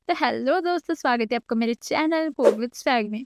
तो हेलो दोस्तों, स्वागत है आपका मेरे चैनल कोड विद स्वैग में।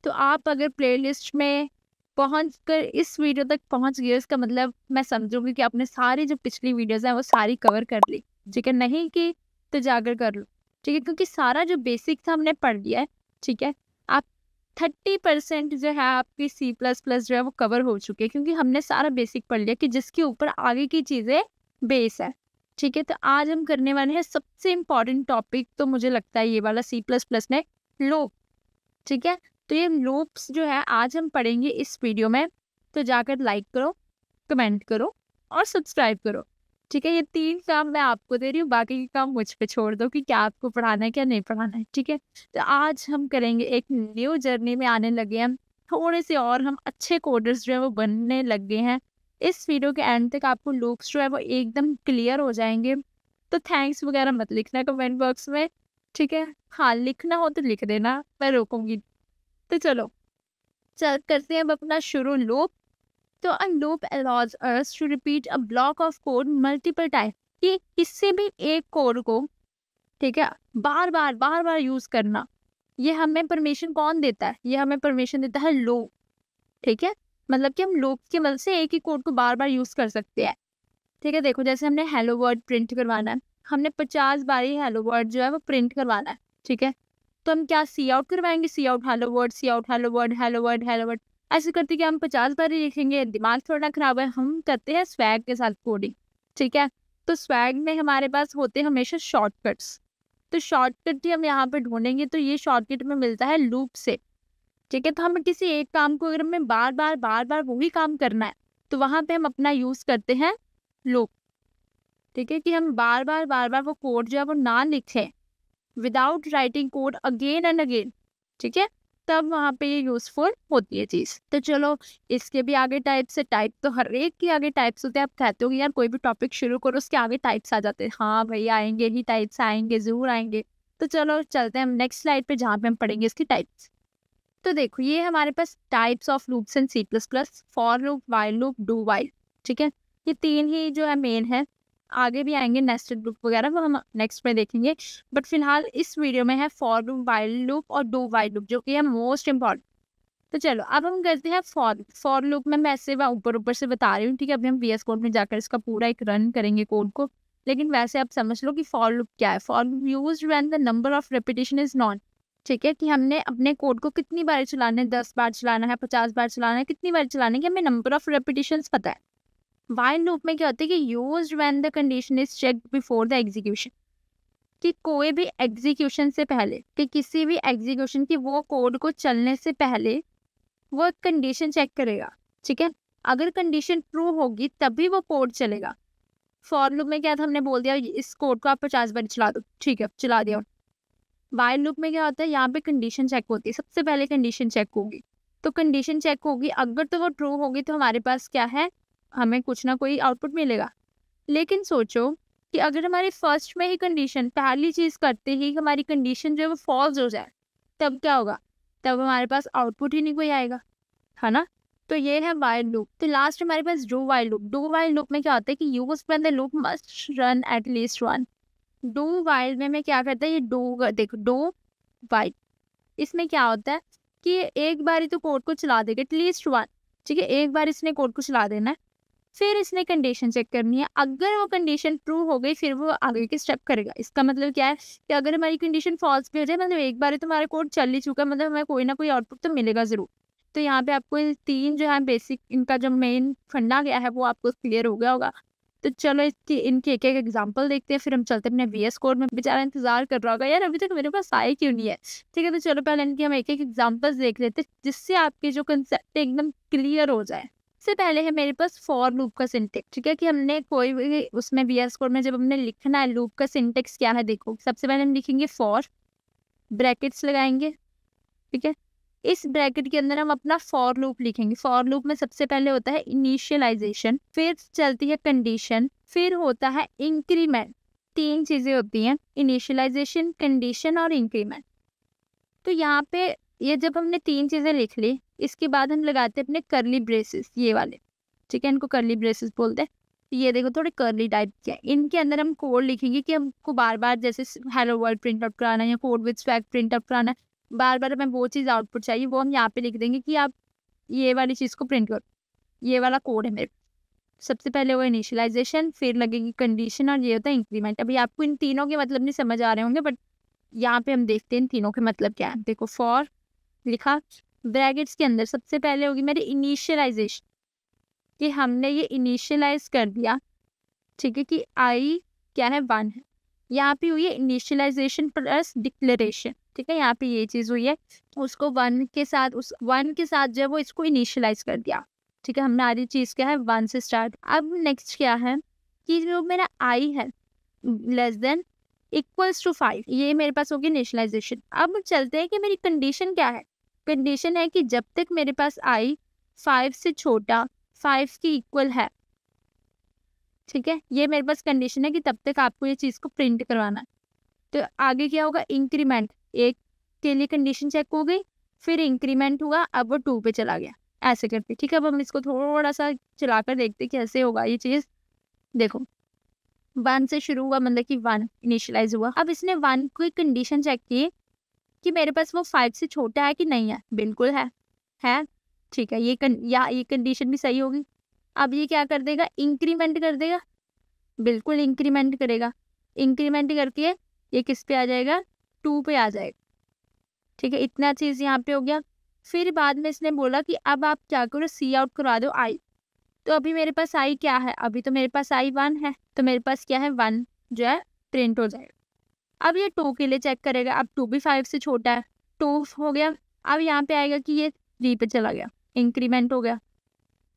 तो आप अगर प्लेलिस्ट में पहुँच कर इस वीडियो तक पहुँच गए, इसका मतलब मैं समझूंगी कि आपने सारी जो पिछली वीडियोस हैं वो सारी कवर कर ली। ठीक है, नहीं की तो जाकर कर लो। ठीक है, क्योंकि सारा जो बेसिक था हमने पढ़ लिया है। ठीक है, आप 30% जो है आपकी C++ जो है वो कवर हो चुकी है, क्योंकि हमने सारा बेसिक पढ़ लिया कि जिसके ऊपर आगे की चीज़ें बेस है। ठीक है, तो आज हम करने वाले हैं सबसे इम्पॉर्टेंट टॉपिक, तो मुझे लगता है ये वाला C++ में लूप। ठीक है, तो ये लूप्स जो है आज हम पढ़ेंगे इस वीडियो में। तो जाकर लाइक करो, कमेंट करो और सब्सक्राइब करो। ठीक है, ये 3 काम मैं आपको दे रही हूँ, बाकी के काम मुझ पे छोड़ दो कि क्या आपको पढ़ाना है क्या नहीं पढ़ाना है। ठीक है, तो आज हम करेंगे एक न्यू जर्नी में आने लगे हैं, थोड़े से और हम अच्छे कोडर्स जो है वो बनने लग गए हैं। इस वीडियो के एंड तक आपको लूप्स जो है वो एकदम क्लियर हो जाएंगे। तो थैंक्स वगैरह मत लिखना कमेंट बॉक्स में। ठीक है, हाँ लिखना हो तो लिख देना, मैं रोकूंगी। तो चलो चल करते हैं अब अपना शुरू लूप। तो a loop allows us to repeat a block of code multiple times, कि किसी भी एक कोड को, ठीक है, बार बार यूज करना। ये हमें परमिशन कौन देता है? ये हमें परमिशन देता है लूप। ठीक है, मतलब कि हम लूप की मदद से एक ही कोड को बार बार यूज कर सकते हैं। ठीक है, देखो जैसे हमने हेलो वर्ड प्रिंट करवाना है, हमने 50 बार ही हेलो वर्ड जो है वो प्रिंट करवाना है। ठीक है, तो हम क्या सी आउट करवाएंगे, cout hello world, cout hello world, hello world, hello world. ऐसे करते कि हम 50 बार ही लिखेंगे, दिमाग थोड़ा खराब है। हम करते हैं स्वैग के साथ कोडिंग। ठीक है, तो स्वैग में हमारे पास होते हैं हमेशा शॉर्टकट्स। तो शॉर्टकट ही हम यहाँ पे ढूंढेंगे, तो ये शॉर्टकट में मिलता है लूप से। ठीक है, तो हम किसी एक काम को अगर हमें बार बार वही काम करना है, तो वहां पे हम अपना यूज करते हैं लूप। ठीक है, कि हम बार बार वो कोड जो है वो ना लिखें, without writing code again and again. ठीक है, तब वहां पे ये यूजफुल होती है चीज। तो चलो, इसके भी आगे टाइप्स है। टाइप तो हर एक के आगे टाइप्स होते हैं। आप कहते हो कि यार कोई भी टॉपिक शुरू करो उसके आगे टाइप्स आ जाते हैं। हाँ भाई, आएंगे ही टाइप्स, आएंगे जरूर आएंगे। तो चलो चलते हैं हम नेक्स्ट स्लाइड पे, जहाँ पे हम पढ़ेंगे इसकी टाइप्स। तो देखो ये हमारे पास types of loops in C++, for loop, while loop, do while. ठीक है, ये 3 ही जो है मेन है। आगे भी आएंगे नेस्टेड लूप वगैरह, वो हम नेक्स्ट में देखेंगे। बट फिलहाल इस वीडियो में है फॉर लूप, वाइल लूप और डू वाइल लूप, जो कि है मोस्ट इम्पॉर्टेंट। तो चलो अब हम करते हैं फॉर लूप में। मैं ऐसे ऊपर ऊपर से बता रही हूँ। ठीक है, अभी हम VS कोड में जाकर इसका पूरा एक रन करेंगे कोड को। लेकिन वैसे आप समझ लो कि फॉर लूप क्या है। For loop used when the number of repetition is non. ठीक है, कि हमने अपने कोड को कितनी बार चलाना है, 10 बार चलाना है, 50 बार चलाना है, कितनी बार चलाना है, कि हमें नंबर ऑफ रेपिटेशंस पता है। वाइल लूप में क्या होता है कि used when the condition is checked before the execution, कि कोई भी एग्जीक्यूशन से पहले, कि किसी भी एग्जीक्यूशन की वो कोड को चलने से पहले वो कंडीशन चेक करेगा। ठीक है, अगर कंडीशन ट्रू होगी तभी वो कोड चलेगा। फॉर लूप में क्या था, हमने बोल दिया इस कोड को आप 50 बार चला दो। ठीक है, चला दिया। वाइल लूप में क्या होता है, यहाँ पे कंडीशन चेक होती है। सबसे पहले कंडीशन चेक होगी, तो कंडीशन चेक होगी, अगर तो वो ट्रू होगी तो हमारे पास क्या है, हमें कुछ ना कोई आउटपुट मिलेगा। लेकिन सोचो कि अगर हमारी फर्स्ट में ही कंडीशन, पहली चीज करते ही हमारी कंडीशन जो है वो फॉल्स हो जाए, तब क्या होगा? तब हमारे पास आउटपुट ही नहीं कोई आएगा, है ना। तो ये है वाइल लूप। तो लास्ट हमारे पास do while loop. Do while loop में क्या होता है कि use when the loop must run at least one. Do while में मैं क्या करता है, ये डू, देखो डू वाइल, इसमें क्या होता है कि एक बार ही तो कोड को चला देगा, एटलीस्ट वन। ठीक है, एक बार इसने कोड को चला देना है, फिर इसने कंडीशन चेक करनी है। अगर वो कंडीशन ट्रू हो गई फिर वो आगे के स्टेप करेगा। इसका मतलब क्या है कि अगर हमारी कंडीशन फॉल्स भी हो जाए, मतलब एक बार ही तुम्हारा कोड चल ही चुका है, मतलब हमें कोई ना कोई आउटपुट तो मिलेगा जरूर। तो यहाँ पे आपको ये 3 जो है बेसिक, इनका जो मेन फंडा गया है वो आपको क्लियर हो गया होगा। तो चलो इनके एक एक एग्जाम्पल देखते हैं, फिर हम चलते हैं अपने VS कोड में। बेचारा इंतजार कर रहा होगा यार अभी तक मेरे पास आए क्यों नहीं है। ठीक है, तो चलो पहले इनकी हम एक एक एग्जाम्पल्स देख लेते हैं, जिससे आपके जो कंसेप्ट एकदम क्लियर हो जाए। सबसे पहले है मेरे पास फॉर लूप का सिंटेक्स। ठीक है, कि हमने कोई भी उसमें VS कोड में जब हमने लिखना है लूप का सिंटेक्स क्या है, देखो सबसे पहले हम लिखेंगे फॉर, ब्रैकेट्स लगाएंगे। ठीक है, इस ब्रैकेट के अंदर हम अपना फॉर लूप लिखेंगे। फॉर लूप में सबसे पहले होता है इनिशियलाइजेशन, फिर चलती है कंडीशन, फिर होता है इंक्रीमेंट। 3 चीजें होती हैं, इनिशियलाइजेशन, कंडीशन और इंक्रीमेंट। तो यहाँ पे ये जब हमने 3 चीजें लिख ली, इसके बाद हम लगाते हैं अपने करली ब्रेसेस, ये वाले। ठीक है, इनको करली ब्रेसेस बोलते हैं। ये देखो थोड़े कर्ली टाइप के हैं। इनके अंदर हम कोड लिखेंगे कि हमको बार बार जैसे हेलो वर्ल्ड प्रिंट आउट कराना है या code with swag print out कराना है, बार बार हमें वो चीज़ आउटपुट चाहिए, वो हम यहाँ पे लिख देंगे कि आप ये वाली चीज़ को प्रिंट करो। ये वाला कोड है मेरे। सबसे पहले वो इनिशियलाइजेशन, फिर लगेगी कंडीशन और ये होता है इंक्रीमेंट। अभी आपको इन तीनों के मतलब नहीं समझ आ रहे होंगे, बट यहाँ पे हम देखते हैं इन तीनों के मतलब क्या है। देखो फॉर लिखा, ब्रैकेट्स के अंदर सबसे पहले होगी मेरी इनिशियलाइजेशन, कि हमने ये इनिशियलाइज कर दिया, ठीक है, कि आई क्या है 1 है। यहाँ पे हुई है इनिशियलाइजेशन प्लस डिक्लेरेशन, ठीक है, यहाँ पे ये चीज़ हुई है। उसको 1 के साथ, उस 1 के साथ जो है वो इसको इनिशियलाइज कर दिया, ठीक है। हमने आधी चीज़ क्या है 1 से स्टार्ट। अब नेक्स्ट क्या है कि जो मेरा आई है लेस देन इक्वल्स टू 5, ये मेरे पास होगी इनिशियलाइजेशन। अब चलते हैं कि मेरी कंडीशन क्या है। कंडीशन है कि जब तक मेरे पास आई 5 से छोटा 5 की इक्वल है, ठीक है, ये मेरे पास कंडीशन है कि तब तक आपको ये चीज़ को प्रिंट करवाना है। तो आगे क्या होगा, इंक्रीमेंट, 1 के लिए कंडीशन चेक हो गई, फिर इंक्रीमेंट हुआ, अब वो 2 पे चला गया, ऐसे करके, ठीक है। अब हम इसको थोड़ा सा चलाकर देखते कैसे होगा ये चीज़। देखो 1 से शुरू हुआ, मतलब कि 1 इनिशियलाइज हुआ। अब इसने 1 की कंडीशन चेक की कि मेरे पास वो 5 से छोटा है कि नहीं है, बिल्कुल है, ठीक है, ये कंडीशन भी सही होगी। अब ये क्या कर देगा, इंक्रीमेंट कर देगा, बिल्कुल इंक्रीमेंट करेगा। इंक्रीमेंट करके ये किस पे आ जाएगा, 2 पे आ जाएगा, ठीक है। इतना चीज़ यहाँ पे हो गया। फिर बाद में इसने बोला कि अब आप क्या करो, सी आउट करवा दो आई। तो अभी मेरे पास आई क्या है, अभी तो मेरे पास आई 1 है, तो मेरे पास क्या है 1 जो है प्रिंट हो जाएगा। अब ये 2 के लिए चेक करेगा, अब 2 भी 5 से छोटा है, 2 हो गया। अब यहाँ पे आएगा कि ये 3 पे चला गया, इंक्रीमेंट हो गया।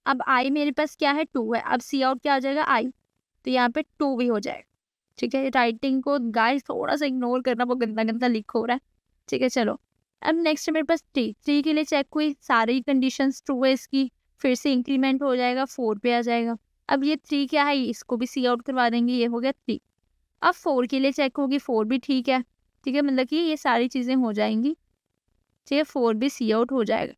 अब आई मेरे पास क्या है 2 है, अब सी आउट क्या हो जाएगा आई, तो यहाँ पे 2 भी हो जाएगा, ठीक है। राइटिंग को गाइस थोड़ा सा इग्नोर करना, वो गंदा गंदा लिख हो रहा है, ठीक है। चलो अब नेक्स्ट मेरे पास 3 के लिए चेक हुई, सारी कंडीशंस ट्रू है इसकी, फिर से इंक्रीमेंट हो जाएगा, 4 पे आ जाएगा। अब ये 3 क्या है, इसको भी सी आउट करवा देंगे, ये हो गया 3। अब 4 के लिए चेक होगी, 4 भी ठीक है, मतलब कि ये सारी चीज़ें हो जाएंगी, ठीक है, 4 भी सी आउट हो जाएगा।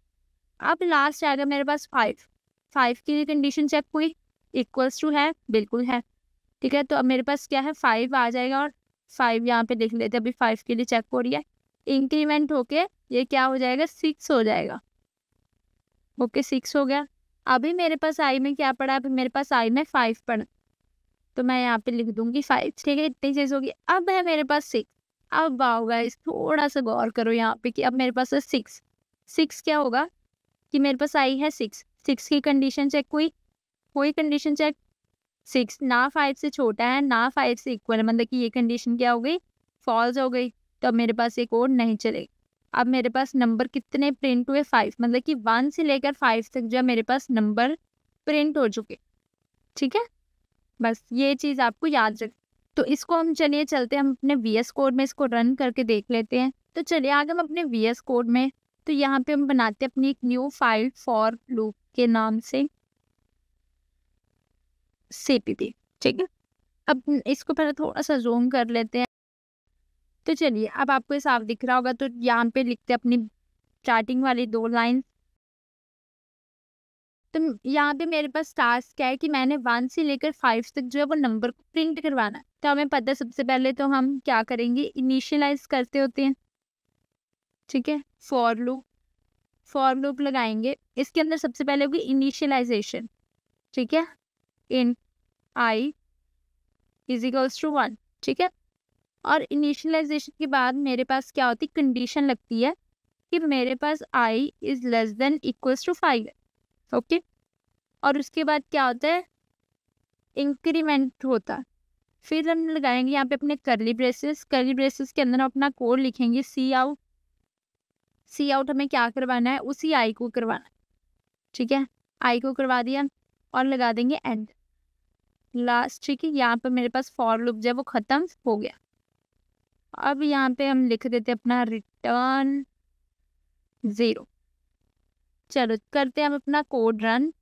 अब लास्ट आएगा मेरे पास 5 के लिए कंडीशन चेक हुई, इक्वल्स टू है, बिल्कुल है, ठीक है। तो अब मेरे पास क्या है 5 आ जाएगा, और 5 यहाँ पे लिख लेते हैं, अभी 5 के लिए चेक हो रही है, इंक्रीमेंट होके ये क्या हो जाएगा 6 हो जाएगा, ओके 6 हो गया। अभी मेरे पास आई में क्या पड़ा, अभी मेरे पास आई में 5 पड़ा, तो मैं यहाँ पे लिख दूंगी 5, ठीक है, इतनी चीज़ होगी। अब है मेरे पास 6। अब आओ गाइस थोड़ा सा गौर करो यहाँ पे कि अब मेरे पास है 6 क्या होगा कि मेरे पास आई है 6 की कंडीशन चेक हुई, कोई कंडीशन चेक, 6 ना 5 से छोटा है ना 5 से इक्वल है, मतलब कि ये कंडीशन क्या हो गई, फॉल्स हो गई। तो अब मेरे पास एक और नहीं चलेगा। अब मेरे पास नंबर कितने प्रिंट हुए 5, मतलब कि 1 से लेकर 5 तक जो है मेरे पास नंबर प्रिंट हो चुके, ठीक है। बस ये चीज़ आपको याद रख। तो इसको हम चलिए चलते हम अपने VS कोड में इसको रन करके देख लेते हैं। तो चलिए आगे हम अपने VS कोड में, तो यहाँ पे हम बनाते हैं अपनी एक न्यू फाइल फॉर लूप के नाम से CPP, ठीक है। अब इसको पहले थोड़ा सा जूम कर लेते हैं। तो चलिए अब आपको साफ दिख रहा होगा, तो यहाँ पे लिखते हैं अपनी स्टार्टिंग वाली 2 लाइन। तो यहाँ पे मेरे पास टास्क क्या है कि मैंने 1 से लेकर 5 तक जो है वो नंबर को प्रिंट करवाना है। तो हमें पता है सबसे पहले तो हम क्या करेंगे, इनिशियलाइज करते होते हैं, ठीक है। फॉर लूप लगाएंगे, इसके अंदर सबसे पहले होगी इनिशियलाइजेशन, ठीक है, इन आई इज इक्वल्स टू 1, ठीक है। और इनिशियलाइजेशन के बाद मेरे पास क्या होती है, कंडीशन लगती है कि मेरे पास I is less than equals to 5 है, ओके। और उसके बाद क्या होता है, इंक्रीमेंट होता है। फिर हम लगाएंगे यहाँ पे अपने करली ब्रेसेस के अंदर हम अपना कोड लिखेंगे, सी आउट हमें क्या करवाना है, उसी आई को करवाना है, ठीक है। आई को करवा दिया और लगा देंगे एंड लास्ट, ठीक है। यहाँ पे मेरे पास फॉर लूप जो है वो खत्म हो गया। अब यहाँ पे हम लिख देते अपना रिटर्न 0। चलो करते हैं हम अपना कोड रन।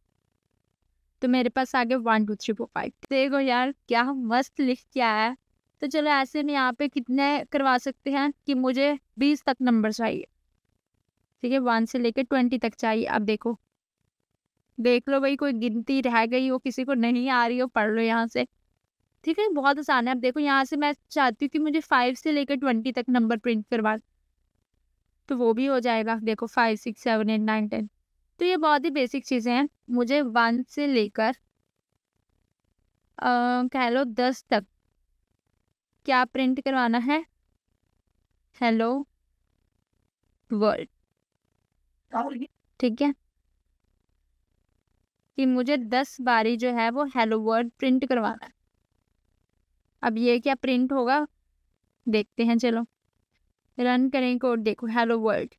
तो मेरे पास आगे 1 2 3 4 5, देखो यार क्या मस्त लिख के आया है। तो चलो ऐसे में यहाँ पे कितने करवा सकते हैं कि मुझे 20 तक नंबर चाहिए, ठीक है, 1 से लेकर 20 तक चाहिए। अब देखो देख लो भाई, कोई गिनती रह गई हो, किसी को नहीं आ रही हो, पढ़ लो यहाँ से। ठीक है, बहुत आसान है। अब देखो यहाँ से मैं चाहती हूँ कि मुझे 5 से लेकर 20 तक नंबर प्रिंट करवा, तो वो भी हो जाएगा। देखो 5 6 7 8 9 10, तो ये बहुत ही बेसिक चीज़ें हैं। मुझे 1 से लेकर कह लो 10 तक क्या प्रिंट करवाना है? Hello world. ठीक है, कि मुझे 10 बारी जो है वो हेलो वर्ल्ड प्रिंट करवाना है। अब ये क्या प्रिंट होगा देखते हैं, चलो रन करें कोड। देखो हेलो वर्ल्ड,